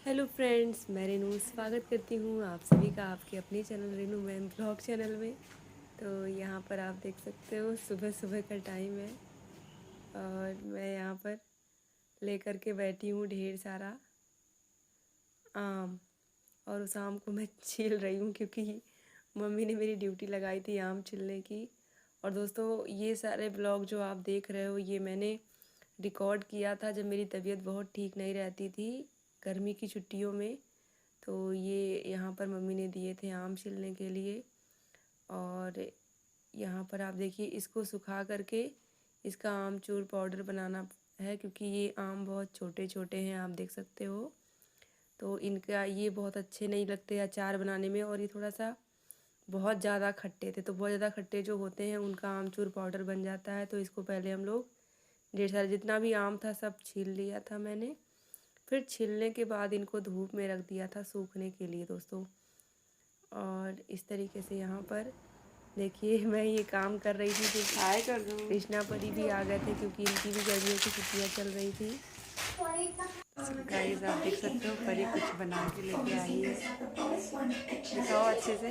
Hello friends, मैं रेनू स्वागत करती हूँ आप सभी का आपके अपने channel Renu ma'am blog channel में। तो यहाँ पर आप देख सकते हो सुबह सुबह का टाइम है और मैं यहाँ पर लेकर के बैठी हूँ ढेर सारा आम। और उस आम को मैं छील रही हूँ क्योंकि मम्मी ने मेरी ड्यूटी लगाई थी आम छीलने की। और दोस्तों, ये सारे ब्लॉग जो आप देख रहे हो ये मैंने रिकॉर्ड किया था जब मेरी तबीयत बहुत ठीक नहीं रहती थी, गर्मी की छुट्टियों में। तो ये यहाँ पर मम्मी ने दिए थे आम छीलने के लिए। और यहाँ पर आप देखिए, इसको सुखा करके इसका आमचूर पाउडर बनाना है क्योंकि ये आम बहुत छोटे छोटे हैं, आप देख सकते हो। तो इनका ये बहुत अच्छे नहीं लगते अचार बनाने में, और ये थोड़ा सा बहुत ज़्यादा खट्टे थे। तो बहुत ज़्यादा खट्टे जो होते हैं उनका आमचूर पाउडर बन जाता है। तो इसको पहले हम लोग ढेर सारा जितना भी आम था सब छील लिया था मैंने। फिर छीलने के बाद इनको धूप में रख दिया था सूखने के लिए दोस्तों। और इस तरीके से यहाँ पर देखिए मैं ये काम कर रही थी। फिर हाय कर दो। कृष्णा परी भी आ गए थे क्योंकि इनकी भी गर्मियों की छुट्टियाँ चल रही थी। गाइस आप देख सकते हो परी कुछ बना के लेके आई है। दिखाओ अच्छे से।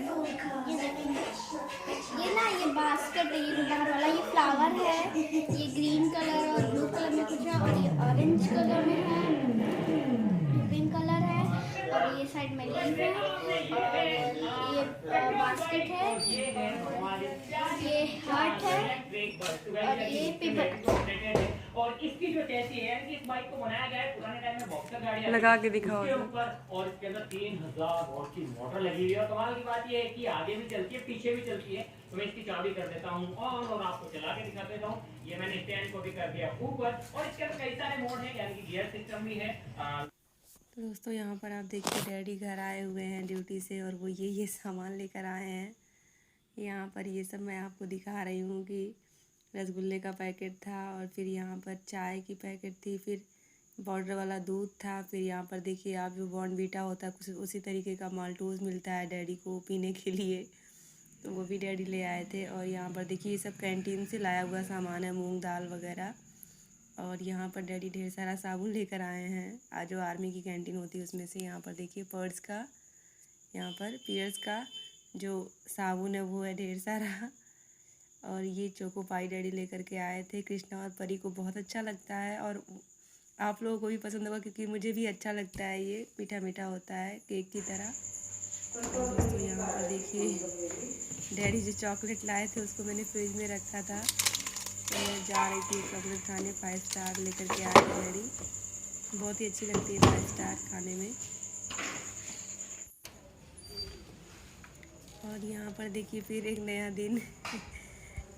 ये बास्केट है, ये बाहर वाला ये फ्लावर है। ये ग्रीन कलर और ब्लू कलर में कुछ है और ये ऑरेंज कलर में है, ग्रीन कलर है। और ये साइड में लीफ है और ये बास्केट है और ये हार्ट है और ये पेपर। और इसकी जो चैसी है कि इस बाइक को बनाया गया है पुराने टाइम में बॉक्सर गाड़ी लगा के दिखाओ उसके तो। ऊपर, और इसके अंदर 3000 वॉट की मोटर लगी हुई है। और कमाल की बात ये है कि आगे भी चलती है पीछे भी चलती है। तो मैं इसकी चाबी कर देता हूँ ऑन और आपको चला के दिखा देता हूँ। ये मैंने स्टैंड को भी कर दिया ऊपर, और इसके अंदर कई सारे मोड हैं, यानी कि गियर सिस्टम भी है। तो दोस्तों, यहाँ पर आप देखिए डैडी घर आए हुए हैं ड्यूटी से और वो ये सामान लेकर आए हैं। यहाँ पर ये सब मैं आपको दिखा रही हूँ कि रसगुल्ले का पैकेट था, और फिर यहाँ पर चाय की पैकेट थी, फिर पाउडर वाला दूध था। फिर यहाँ पर देखिए आप जो बॉर्नवीटा होता है कुछ उसी तरीके का माल्टोज़ मिलता है डैडी को पीने के लिए, तो वो भी डैडी ले आए थे। और यहाँ पर देखिए ये सब कैंटीन से लाया हुआ सामान है, मूंग दाल वगैरह। और यहाँ पर डैडी ढेर सारा साबुन लेकर आए हैं, आज जो आर्मी की कैंटीन होती है उसमें से। यहाँ पर देखिए पर्स का, यहाँ पर पियर्स का जो साबुन है वो है ढेर सारा। और ये चोको पाई डैडी लेकर के आए थे। कृष्णा और परी को बहुत अच्छा लगता है और आप लोगों को भी पसंद होगा क्योंकि मुझे भी अच्छा लगता है। ये मीठा मीठा होता है केक की तरह। और दोस्तों यहाँ पर देखिए डैडी जो चॉकलेट लाए थे उसको मैंने फ्रिज में रखा था, तो मैं जा रही थी चॉकलेट खाने। 5 स्टार लेकर के आए थे डैडी, बहुत ही अच्छी लगती है 5 स्टार खाने में। और यहाँ पर देखिए फिर एक नया दिन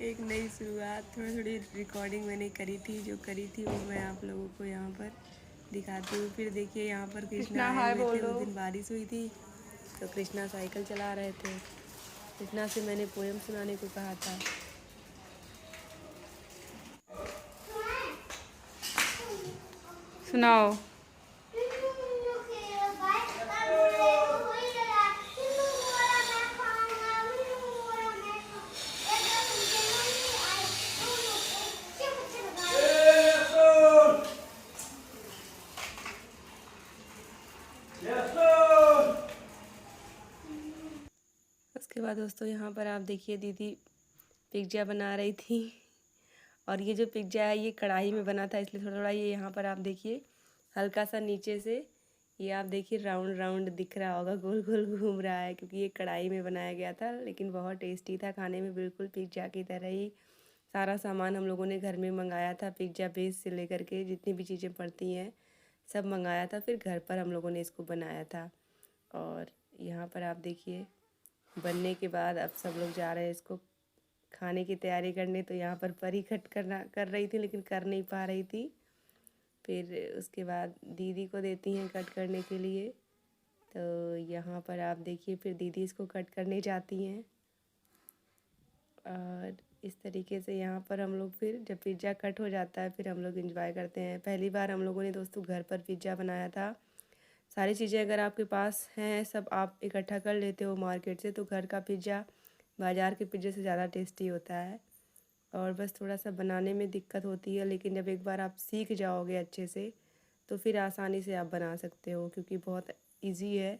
एक नई शुरुआत। थोड़ी थोड़ी रिकॉर्डिंग मैंने करी थी, जो करी थी वो मैं आप लोगों को यहाँ पर दिखाती हूँ। फिर देखिए यहाँ पर कृष्णा आए हाय हुए थे। बोलो। उस दिन बारिश हुई थी तो कृष्णा साइकिल चला रहे थे। कृष्णा से मैंने पोएम सुनाने को कहा था। सुनाओ। उसके बाद दोस्तों यहाँ पर आप देखिए दीदी पिज्ज़ा बना रही थी। और ये जो पिज्ज़ा है ये कढ़ाई में बना था, इसलिए थोड़ा थोड़ा ये यहाँ पर आप देखिए हल्का सा नीचे से ये आप देखिए राउंड राउंड दिख रहा होगा, गोल गोल घूम रहा है क्योंकि ये कढ़ाई में बनाया गया था। लेकिन बहुत टेस्टी था खाने में, बिल्कुल पिज्ज़ा की तरह ही। सारा सामान हम लोगों ने घर में मंगाया था, पिज्ज़ा बेस से लेकर के जितनी भी चीज़ें पड़ती हैं सब मंगाया था, फिर घर पर हम लोगों ने इसको बनाया था। और यहाँ पर आप देखिए बनने के बाद अब सब लोग जा रहे हैं इसको खाने की तैयारी करने। तो यहाँ पर परी कट कर रही थी लेकिन कर नहीं पा रही थी। फिर उसके बाद दीदी को देती हैं कट करने के लिए। तो यहाँ पर आप देखिए फिर दीदी इसको कट करने जाती हैं। और इस तरीके से यहाँ पर हम लोग फिर जब पिज़्ज़ा कट हो जाता है फिर हम लोग एंजॉय करते हैं। पहली बार हम लोगों ने दोस्तों घर पर पिज़्ज़ा बनाया था। सारी चीज़ें अगर आपके पास हैं सब आप इकट्ठा कर लेते हो मार्केट से, तो घर का पिज़्ज़ा बाज़ार के पिज़्ज़े से ज़्यादा टेस्टी होता है। और बस थोड़ा सा बनाने में दिक्कत होती है, लेकिन जब एक बार आप सीख जाओगे अच्छे से तो फिर आसानी से आप बना सकते हो, क्योंकि बहुत इजी है,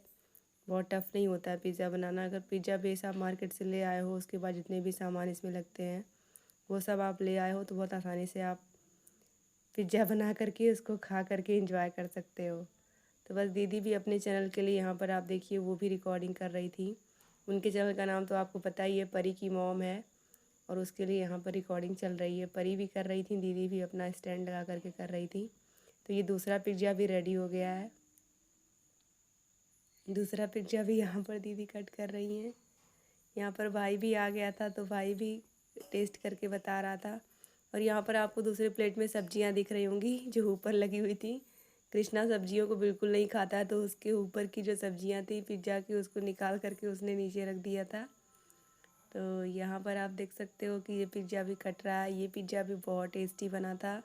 बहुत टफ़ नहीं होता है पिज़्ज़ा बनाना। अगर पिज़्ज़ा बेस आप मार्केट से ले आए हो, उसके बाद जितने भी सामान इसमें लगते हैं वो सब आप ले आए हो, तो बहुत आसानी से आप पिज़्ज़ा बना करके उसको खा करके एंजॉय कर सकते हो। तो बस दीदी भी अपने चैनल के लिए यहाँ पर आप देखिए वो भी रिकॉर्डिंग कर रही थी। उनके चैनल का नाम तो आपको पता ही है, परी की मॉम है, और उसके लिए यहाँ पर रिकॉर्डिंग चल रही है। परी भी कर रही थी, दीदी भी अपना स्टैंड लगा करके कर रही थी। तो ये दूसरा पिज़्ज़ा भी रेडी हो गया है। दूसरा पिज़्ज़ा भी यहाँ पर दीदी कट कर रही हैं। यहाँ पर भाई भी आ गया था, तो भाई भी टेस्ट करके बता रहा था। और यहाँ पर आपको दूसरे प्लेट में सब्जियाँ दिख रही होंगी जो ऊपर लगी हुई थी। कृष्णा सब्जियों को बिल्कुल नहीं खाता है, तो उसके ऊपर की जो सब्जियाँ थी पिज़्ज़ा की, उसको निकाल करके उसने नीचे रख दिया था। तो यहाँ पर आप देख सकते हो कि ये पिज़्ज़ा भी कट रहा है। ये पिज़्ज़ा भी बहुत टेस्टी बना था,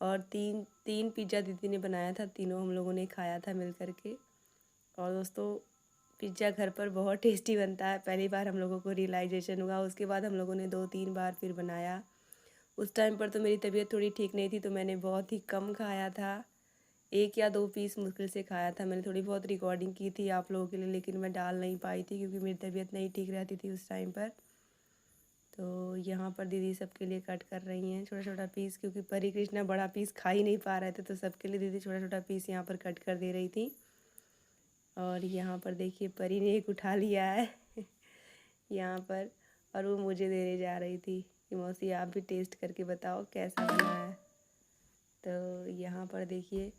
और तीन पिज़्ज़ा दीदी ने बनाया था, तीनों हम लोगों ने खाया था मिल करके। और दोस्तों, पिज़्ज़ा घर पर बहुत टेस्टी बनता है। पहली बार हम लोगों को रियलाइजेशन हुआ, उसके बाद हम लोगों ने 2-3 बार फिर बनाया। उस टाइम पर तो मेरी तबीयत थोड़ी ठीक नहीं थी, तो मैंने बहुत ही कम खाया था, 1 या 2 पीस मुश्किल से खाया था। मैंने थोड़ी बहुत रिकॉर्डिंग की थी आप लोगों के लिए, लेकिन मैं डाल नहीं पाई थी क्योंकि मेरी तबीयत नहीं ठीक रहती थी उस टाइम पर। तो यहाँ पर दीदी सबके लिए कट कर रही हैं छोटा छोटा पीस, क्योंकि परी कृष्णा बड़ा पीस खा ही नहीं पा रहे थे, तो सबके लिए दीदी छोटा छोटा पीस यहाँ पर कट कर दे रही थी। और यहाँ पर देखिए परी ने एक उठा लिया है यहाँ पर, और वो मुझे देने जा रही थी कि मौसी आप भी टेस्ट करके बताओ कैसा बना है। तो यहाँ पर देखिए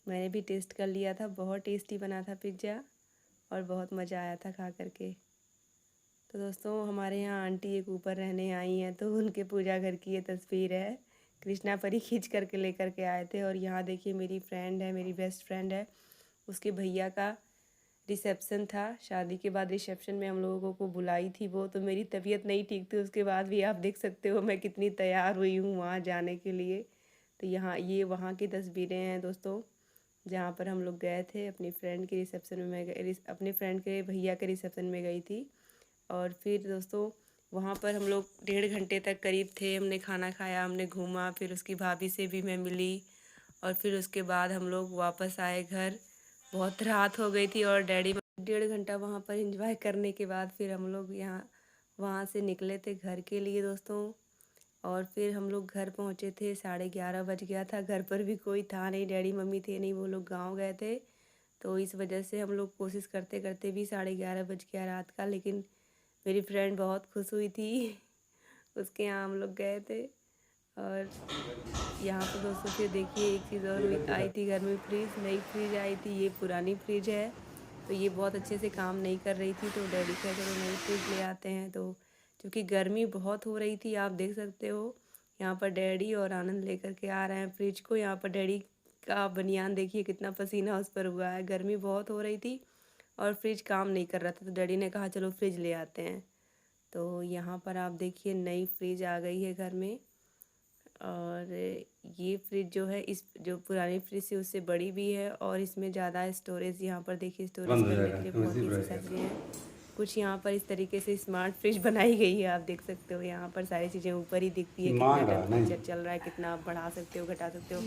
मैंने भी टेस्ट कर लिया था, बहुत टेस्टी बना था पिज़्ज़ा, और बहुत मज़ा आया था खा करके। तो दोस्तों, हमारे यहाँ आंटी एक ऊपर रहने आई हैं, तो उनके पूजा घर की ये तस्वीर है। कृष्णा परी खींच करके लेकर के आए थे। और यहाँ देखिए मेरी फ्रेंड है, मेरी बेस्ट फ्रेंड है, उसके भैया का रिसेप्शन था। शादी के बाद रिसेप्शन में हम लोगों को बुलाई थी वो, तो मेरी तबीयत नहीं ठीक थी, उसके बाद भी आप देख सकते हो मैं कितनी तैयार हुई हूँ वहाँ जाने के लिए। तो यहाँ ये वहाँ की तस्वीरें हैं दोस्तों, जहाँ पर हम लोग गए थे अपनी फ्रेंड के रिसेप्शन में। मैं अपने फ्रेंड के भैया के रिसेप्शन में गई थी। और फिर दोस्तों वहाँ पर हम लोग 1.5 घंटे तक करीब थे। हमने खाना खाया, हमने घूमा, फिर उसकी भाभी से भी मैं मिली, और फिर उसके बाद हम लोग वापस आए घर। बहुत रात हो गई थी, और डैडी 1.5 घंटा वहाँ पर एंजॉय करने के बाद फिर हम लोग वहाँ से निकले थे घर के लिए दोस्तों। और फिर हम लोग घर पहुँचे थे, 11:30 बज गया था। घर पर भी कोई था नहीं, डैडी मम्मी थे नहीं, वो लोग गांव गए थे। तो इस वजह से हम लोग कोशिश करते करते भी 11:30 बज गया रात का। लेकिन मेरी फ्रेंड बहुत खुश हुई थी उसके यहाँ हम लोग गए थे। और यहाँ पर दोस्तों फिर देखिए एक चीज़ और आई थी घर में, फ्रिज, नई फ्रिज आई थी। ये पुरानी फ्रिज है, तो ये बहुत अच्छे से काम नहीं कर रही थी, तो डैडी कहा चलो नई फ्रिज ले आते हैं। तो क्योंकि गर्मी बहुत हो रही थी, आप देख सकते हो यहाँ पर डैडी और आनंद लेकर के आ रहे हैं फ्रिज को। यहाँ पर डैडी का बनियान देखिए कितना पसीना उस पर हुआ है, गर्मी बहुत हो रही थी और फ्रिज काम नहीं कर रहा था, तो डैडी ने कहा चलो फ्रिज ले आते हैं। तो यहाँ पर आप देखिए नई फ्रिज आ गई है घर में। और ये फ्रिज जो है, इस जो पुरानी फ्रिज है उससे बड़ी भी है, और इसमें ज़्यादा स्टोरेज, यहाँ पर देखिए स्टोरेज करने के लिए बहुत ईजी सब्जी हैं। कुछ यहाँ पर इस तरीके से स्मार्ट फ्रिज बनाई गई है, आप देख सकते हो। यहाँ पर सारी चीज़ें ऊपर ही दिखती है, कितना टेम्परेचर चल रहा है, कितना आप बढ़ा सकते हो, घटा सकते हो।